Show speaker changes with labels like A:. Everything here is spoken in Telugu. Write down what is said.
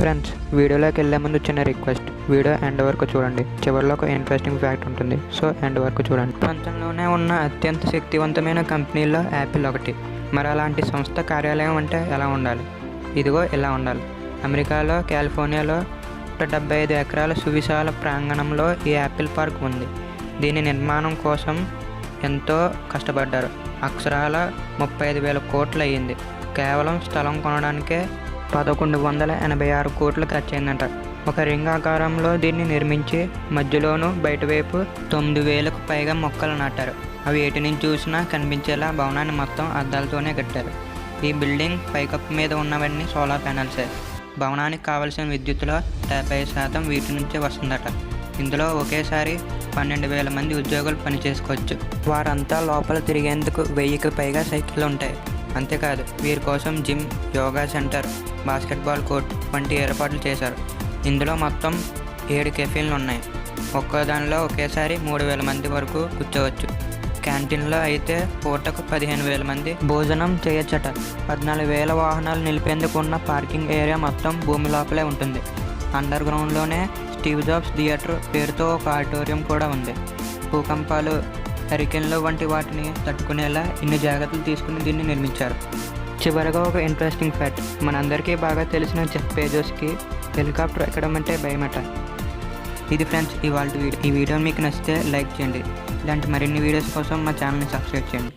A: ఫ్రెండ్స్, వీడియోలోకి వెళ్ళే ముందు చిన్న రిక్వెస్ట్, వీడియో ఎండ్ వరకు చూడండి. చివరిలో ఒక ఇంట్రెస్టింగ్ ఫ్యాక్ట్ ఉంటుంది, సో ఎండ్ వరకు చూడండి. ప్రపంచంలోనే ఉన్న అత్యంత శక్తివంతమైన కంపెనీల్లో యాపిల్ ఒకటి. మరి అలాంటి సంస్థ కార్యాలయం అంటే ఎలా ఉండాలి? ఇదిగో ఇలా ఉండాలి. అమెరికాలో కాలిఫోర్నియాలో 75 ఎకరాల సువిశాల ప్రాంగణంలో ఈ యాపిల్ పార్క్ ఉంది. దీని నిర్మాణం కోసం ఎంతో కష్టపడ్డారు. అక్షరాల 35,000 కోట్లు అయ్యింది. కేవలం స్థలం కొనడానికే 1,186 కోట్లు ఖర్చయిందంట. ఒక రింగ్ ఆకారంలో దీన్ని నిర్మించి మధ్యలోనూ బయటవైపు 9,000కు పైగా మొక్కలు నాటారు. అవి ఎటు నుంచి చూసినా కనిపించేలా భవనాన్ని మొత్తం అద్దాలతోనే కట్టారు. ఈ బిల్డింగ్ పైకప్పు మీద ఉన్నవన్నీ సోలార్ ప్యానెల్సే. భవనానికి కావలసిన విద్యుత్తులో 70% వీటి నుంచే వస్తుందట. ఇందులో ఒకేసారి 12,000 మంది ఉద్యోగులు పనిచేసుకోవచ్చు. వారంతా లోపల తిరిగేందుకు 1000కి పైగా సైకిళ్ళు ఉంటాయి. అంతేకాదు, వీరి కోసం gym, yoga centre, basketball court వంటి ఏర్పాట్లు చేశారు. ఇందులో మొత్తం 7 కెఫీలు ఉన్నాయి. ఒక్కో దానిలో ఒకేసారి 3,000 మంది వరకు కూర్చోవచ్చు. క్యాంటీన్లో అయితే పూటకు 15,000 మంది భోజనం చేయొచ్చట. 14,000 వాహనాలు నిలిపేందుకు ఉన్న పార్కింగ్ ఏరియా మొత్తం భూమి లోపలే ఉంటుంది. అండర్ గ్రౌండ్లోనే స్టీవ్ జాబ్స్ థియేటర్ పేరుతో ఒక ఆడిటోరియం కూడా ఉంది. భూకంపాలు, హరికేన్లు వంటి వాటిని తట్టుకునేలా ఇన్ని జాగ్రత్తలు తీసుకుని దీన్ని నిర్మించారు. చివరగా ఒక ఇంట్రెస్టింగ్ ఫ్యాక్ట్, మనందరికీ బాగా తెలిసిన జెఫ్ బెజోస్కి హెలికాప్టర్ ఎక్కడం అంటే భయమట. ఇది ఫ్రెండ్స్ ఇవాళ వీడియో. ఈ వీడియో మీకు నచ్చితే లైక్ చేయండి. ఇలాంటి మరిన్ని వీడియోస్ కోసం మా ఛానల్ని సబ్స్క్రైబ్ చేయండి.